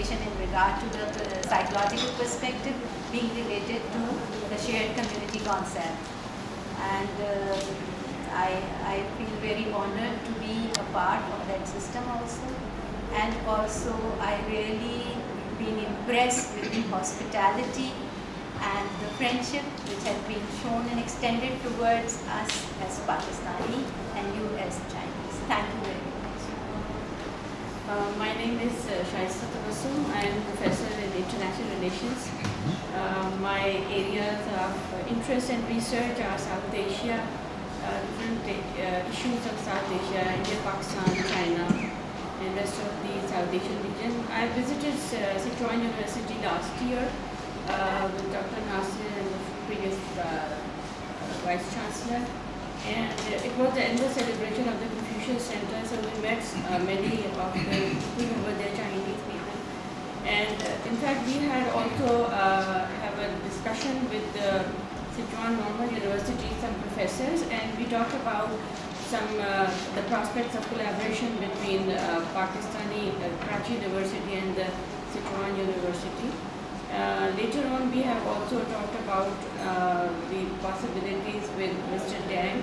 delegation in regard to the psychological perspective being related to the shared community concept. And I feel very honored to be a part of that system also. And also I really been impressed with the hospitality and the friendship which has been shown and extended towards us as Pakistani and you as Chinese. Thank you very much. My name is Shahzad. I am professor in international relations. My areas of interest and research are South Asia, different issues of South Asia, India, Pakistan, China, and rest of the South Asian region. I visited Sichuan University last year with Dr. Nasir and the previous Vice Chancellor. And it was the annual celebration of the Confucius Center, so we met many of the people who were there, Chinese people. And in fact, we had also have a discussion with the Sichuan Normal University, some professors, and we talked about some the prospects of collaboration between Pakistani Karachi University and the Sichuan University. Later on, we have also talked about the possibilities with Mr. Zhang.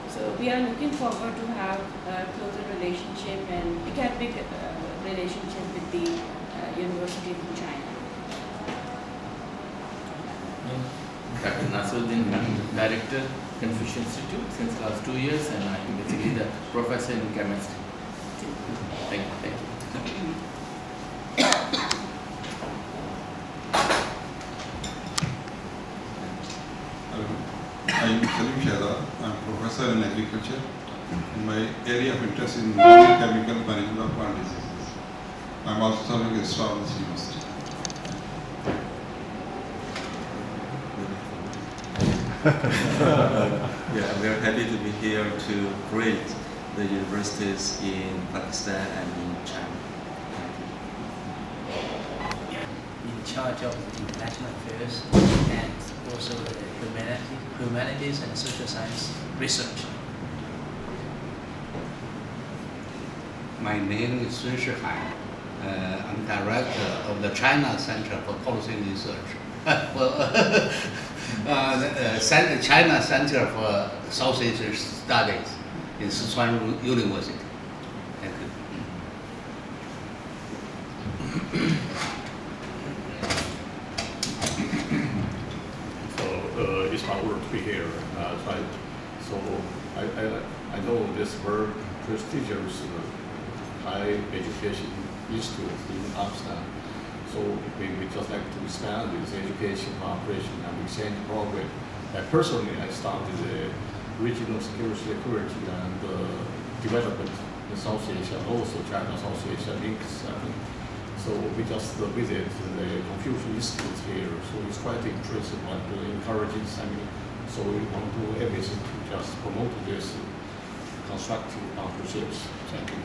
So we are looking forward to have a closer relationship and academic relationship with the universities in China. Dr. Nasuddin, Director, Confucius Institute since last 2 years, and I'm basically the professor in chemistry. Thank you. Thank you. I'm Saleem. I'm professor in agriculture. My area of interest is non-chemical management of plant diseases. I'm also serving as Registrar of this university. Yeah, we are happy to be here to create the universities in Pakistan and in China. In charge of international affairs and also the humanities and social science research. My name is Shihai. I'm director of the China Center for Policy Research. China Center for South Asian Studies in Sichuan University. Thank you. It's my honor to be here. So I know this very prestigious high education institute in Amsterdam. So we just like to expand this education cooperation and exchange program. Personally, I started the regional security and development in South Asia, also China South Asia links. So we just visit the Confucius Institute here. So it's quite interesting and encouraging. So we want to do everything to just promote this constructive partnerships. Thank you.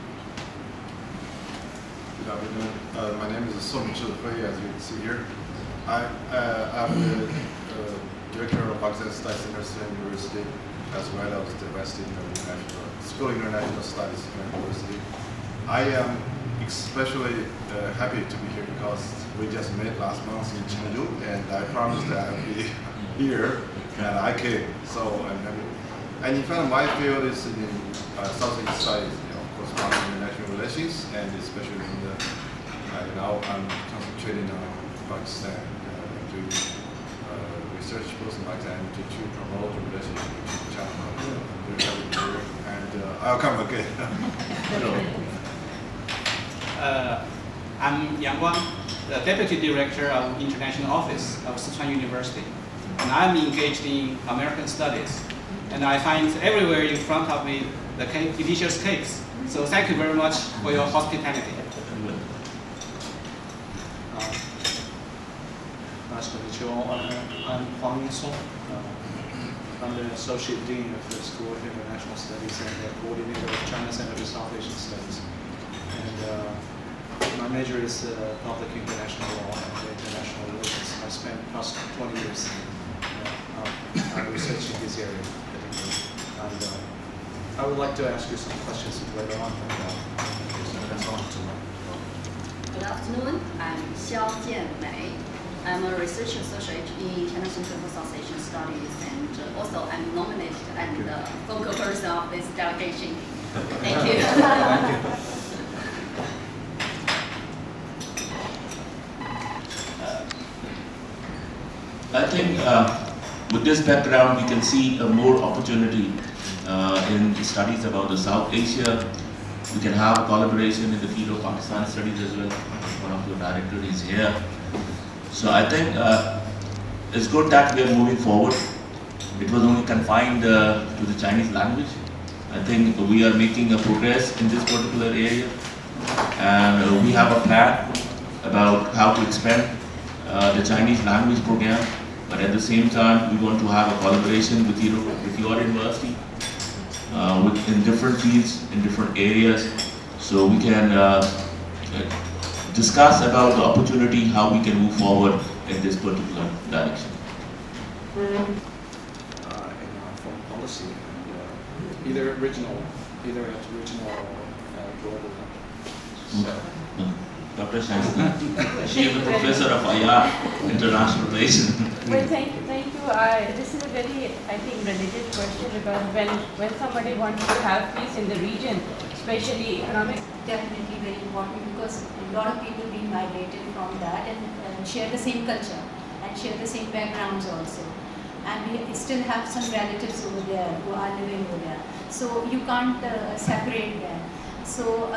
Good afternoon. My name is Zhihui, as you can see here. I'm the director of Pakistan Studies in Sichuan University, as well as the West School of International Studies at University. I am especially happy to be here because we just met last month in Chengdu, and I promised that I would be here, and I came. So I'm happy. And in fact, my field is in South Asian studies, of course, international relations, and especially in the now I'm concentrating on Pakistan, doing research both in Pakistan to promote the relationship with China. And I'll come again. I'm Guang, the Deputy Director of International Office of Sichuan University, and I'm engaged in American studies. And I find everywhere in front of me the delicious cakes. So thank you very much for your hospitality. Nice to meet you all. I'm Huang. I'm the Associate Dean of the School of International Studies and the coordinator of China Center for South Asian Studies. And my major is public international law and international relations. I spent the past 20 years researching this area. And I would like to ask you some questions later on. That's all. Good afternoon. I'm Xiao Jianmei. I'm a research associate in China Center for South Asian Studies, and also I'm nominated and the focal person of this delegation. Thank you. Thank you. I think with this background, we can see more opportunity in studies about the South Asia. We can have a collaboration in the field of Pakistan studies as well. One of your directors is here. So I think it's good that we are moving forward. It was only confined to the Chinese language. I think we are making a progress in this particular area. And we have a plan about how to expand the Chinese language program. But at the same time, we want to have a collaboration with your university in different fields, in different areas, so we can discuss about the opportunity, how we can move forward in this particular direction. In foreign policy, and, either at regional or global level. Dr. Chancellor, she is a professor of IR, International Relations. Well, thank you. This is a very, I think, related question, because when somebody wants to have peace in the region, especially economic. Definitely very important, because a lot of people being migrated from that and share the same culture and share the same backgrounds also. And we still have some relatives over there who are living over there. So you can't separate them. So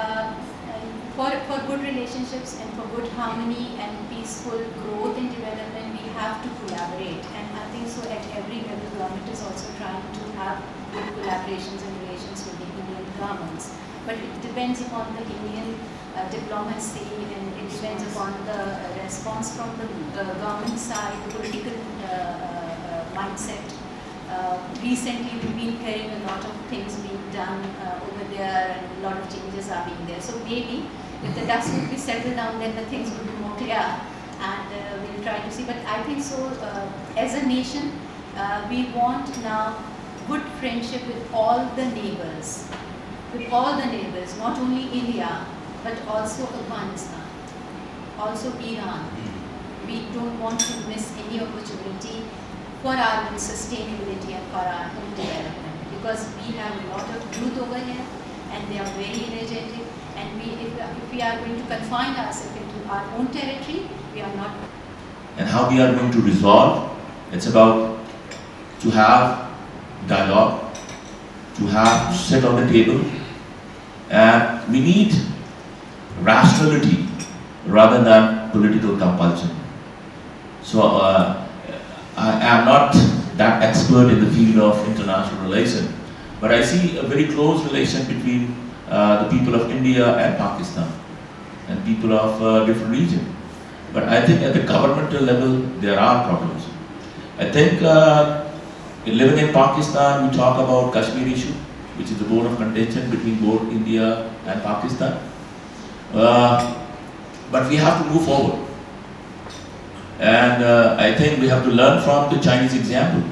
for good relationships and for good harmony and peaceful growth and development, we have to collaborate. And I think so at every level, government is also trying to have good collaborations and relations with the Indian governments. But it depends upon the Indian diplomacy, and it depends upon the response from the government side, the political mindset. Recently, we've been hearing a lot of things being done over there, and a lot of changes are being there. So maybe if the dust would be settled down, then the things would be more clear, and we'll try to see. But I think so, as a nation, we want now good friendship with all the neighbors. Not only India, but also Afghanistan, also Iran. We don't want to miss any opportunity for our own sustainability and for our own development, because we have a lot of youth over here and they are very energetic, and if we are going to confine ourselves into our own territory, we are not. And how we are going to resolve, it's about to have dialogue, to sit on the table, and we need rationality rather than political compulsion. So I am not that expert in the field of international relations, but I see a very close relation between the people of India and Pakistan and people of different regions. But I think at the governmental level, there are problems. I think living in Pakistan, we talk about Kashmir issue, which is a bone of contention between both India and Pakistan. But we have to move forward. And I think we have to learn from the Chinese example.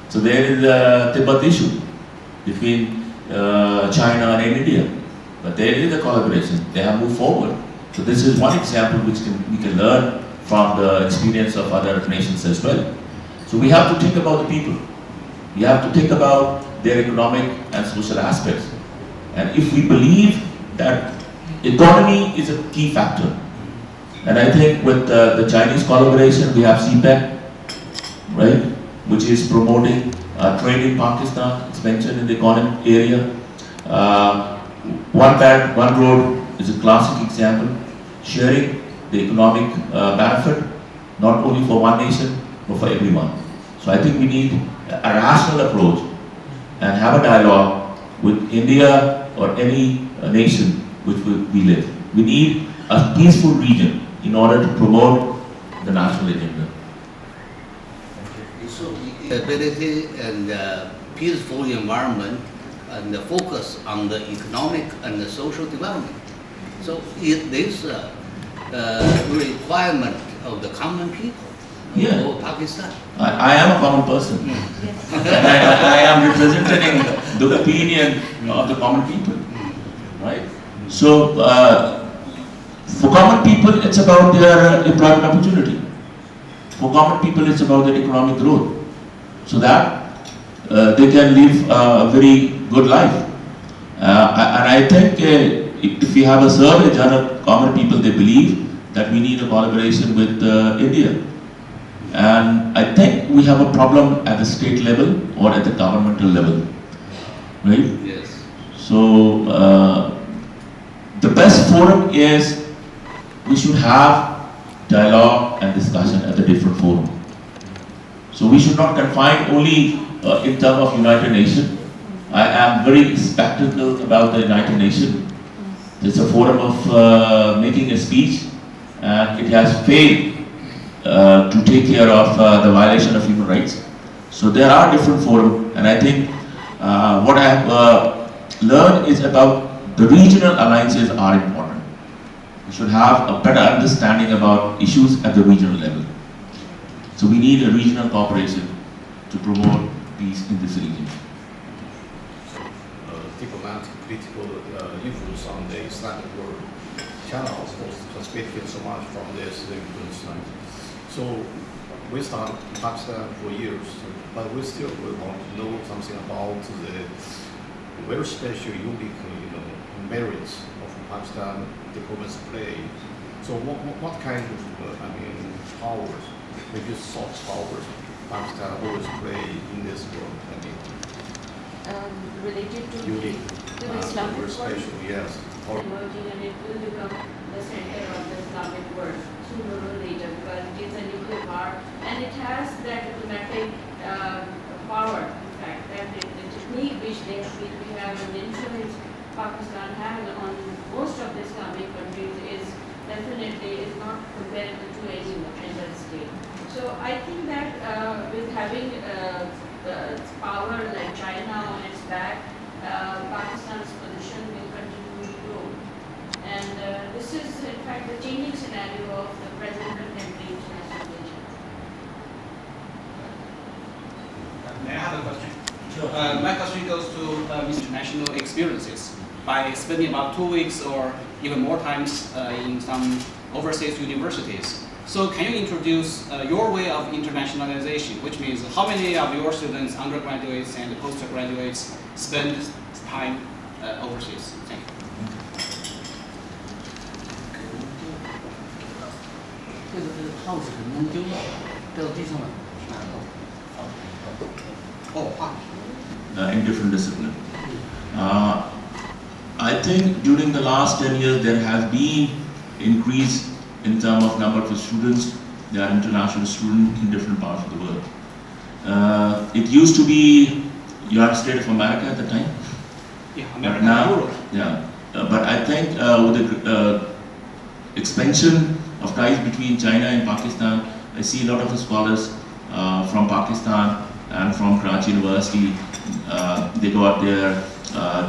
So there is a Tibet issue between China and India. But there is a collaboration. They have moved forward. So this is one example which we can learn from the experience of other nations as well. So we have to think about the people. We have to think about their economic and social aspects. And if we believe that economy is a key factor, and I think with the Chinese collaboration, we have CPEC, right, which is promoting trade in Pakistan, expansion in the economic area. One belt, one road is a classic example, sharing the economic benefit, not only for one nation, but for everyone. So I think we need a rational approach and have a dialogue with India or any nation which we live. We need a peaceful region in order to promote the national agenda. So stability and peaceful environment and the focus on the economic and the social development. So it is a requirement of the common people of Pakistan. I am a common person. And I am representing the opinion of the common people, right? So For common people, it's about their employment opportunity. For common people, it's about their economic growth, so that they can live a very good life. And I think if we have a survey done of common people, they believe that we need a collaboration with India. And I think we have a problem at the state level or at the governmental level, right? Yes. So the best forum is we should have dialogue and discussion at the different forum. So we should not confine only in terms of United Nations. I am very skeptical about the United Nations. It's a forum of making a speech, and it has failed to take care of the violation of human rights. So there are different forums, and I think what I have learned is about the regional alliances are important. We should have a better understanding about issues at the regional level. So we need a regional cooperation to promote peace in this region. Diplomatic, political influence on the Islamic world. China, of course, has benefited so much from this influence. So we started in Pakistan for years, but we still want to know something about the very special, unique, merits of Pakistan diplomacy play. So what kind of, powers, maybe soft powers, Pakistan always play in this world? Related to Unique, the Islamic very world, special, yes. emerging, and it will become the center of the Islamic world sooner or later, because it is a nuclear power and it has that diplomatic power. In fact, that the technique which we have an influence Pakistan has on most of the Islamic countries is definitely not comparable to any other state. So I think that with having power like China on its back, Pakistan's position will continue to grow. And this is, in fact, the changing scenario of the present contemporary international relations. May I have a question? Sure. My question goes to international experiences. By spending about 2 weeks or even more times in some overseas universities. So can you introduce your way of internationalization, which means how many of your students, undergraduates and postgraduates, spend time overseas? Thank you. In different disciplines. I think during the last 10 years there has been increase in terms of number of students. There are international students in different parts of the world. It used to be United States of America at the time. Yeah, America. Now, yeah. But I think with the expansion of ties between China and Pakistan, I see a lot of the scholars from Pakistan and from Karachi University. They got their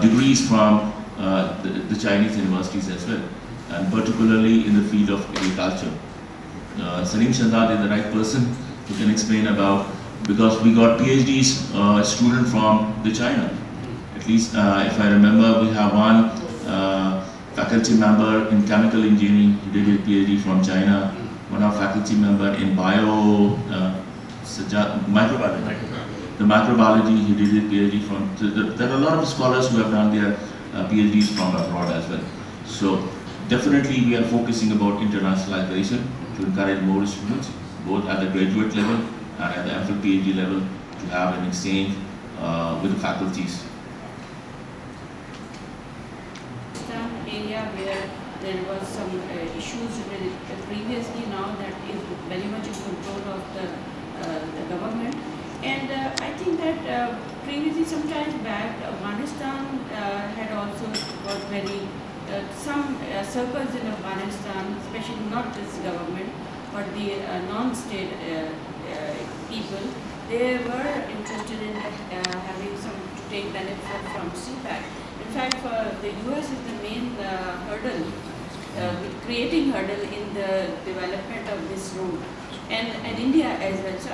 degrees from the Chinese universities as well, and particularly in the field of agriculture. Saleem Shahzad is the right person who can explain about, because we got PhDs student from the China. At least if I remember, we have one faculty member in chemical engineering, he did his PhD from China. One of faculty member in microbiology. The microbiology, he did his PhD from. There are a lot of scholars who have done their PhDs from abroad as well. So definitely we are focusing about internationalization to encourage more students, both at the graduate level and at the MPhil PhD level, to have an exchange with the faculties. Area where there was some issues previously, now that is very much in control of the government. And I think that previously, some time back, Afghanistan had also got very, some circles in Afghanistan, especially not this government, but the non-state people, they were interested in having some to take benefit from CPAC. In fact, the US is the main hurdle, creating hurdle in the development of this road. And India as well. So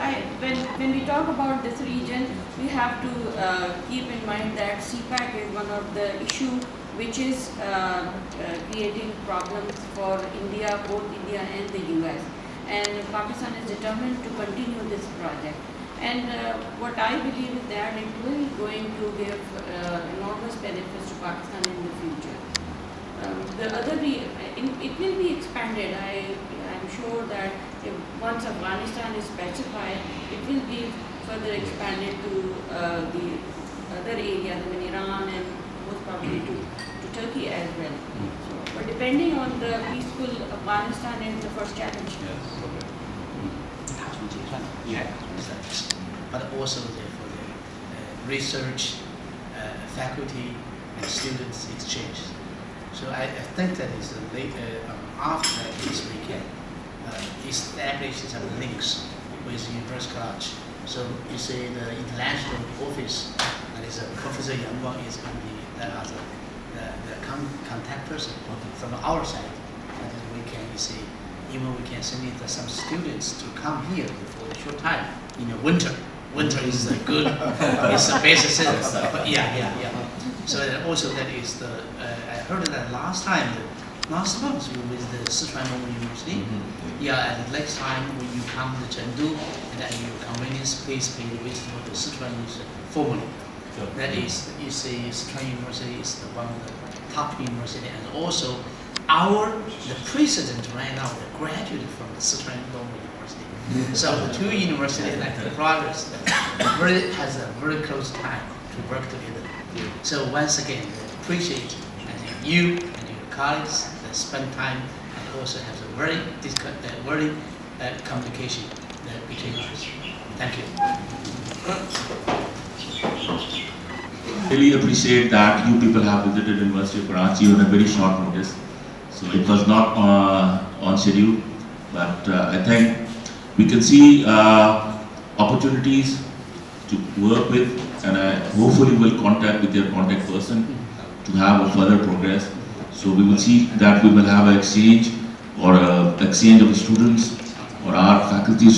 when we talk about this region, we have to keep in mind that CPAC is one of the issue which is creating problems for India, both India and the US. And Pakistan is determined to continue this project. And what I believe is that it will going to give enormous benefits to Pakistan in the future. It will be expanded. I'm sure that once Afghanistan is pacified, it will be further expanded to the other areas, I mean Iran and most probably to Turkey as well. So, but depending on the peaceful Afghanistan is the first challenge. But also for the research, faculty, and students exchange. So I think that is after this we can establish some links with University of Karachi. So you see the international office, that is Professor Guang is going to be the contact person from our side. And then we can even we can send some students to come here for a short time in the winter. Winter is good. It's the basis. But yeah. So that also that is the. I heard that last month you with the Sichuan University. Yeah, and next time when you come to Chengdu, and then your convenience, please pay the visit to the Sichuan University formally. That is, you see, Sichuan University is one of the top university, and also the president right now, the graduate from the Sichuan University. So the two universities like the progress has a very close time to work together. So once again, appreciate you and your colleagues that spend time and also have a very communication between us. Thank you. Really appreciate that you people have visited University of Karachi on a very short notice. So it was not on schedule, but I think we can see opportunities to work with, and I hopefully will contact with your contact person to have a further progress. So we will see that we will have an exchange or exchange of students or our faculty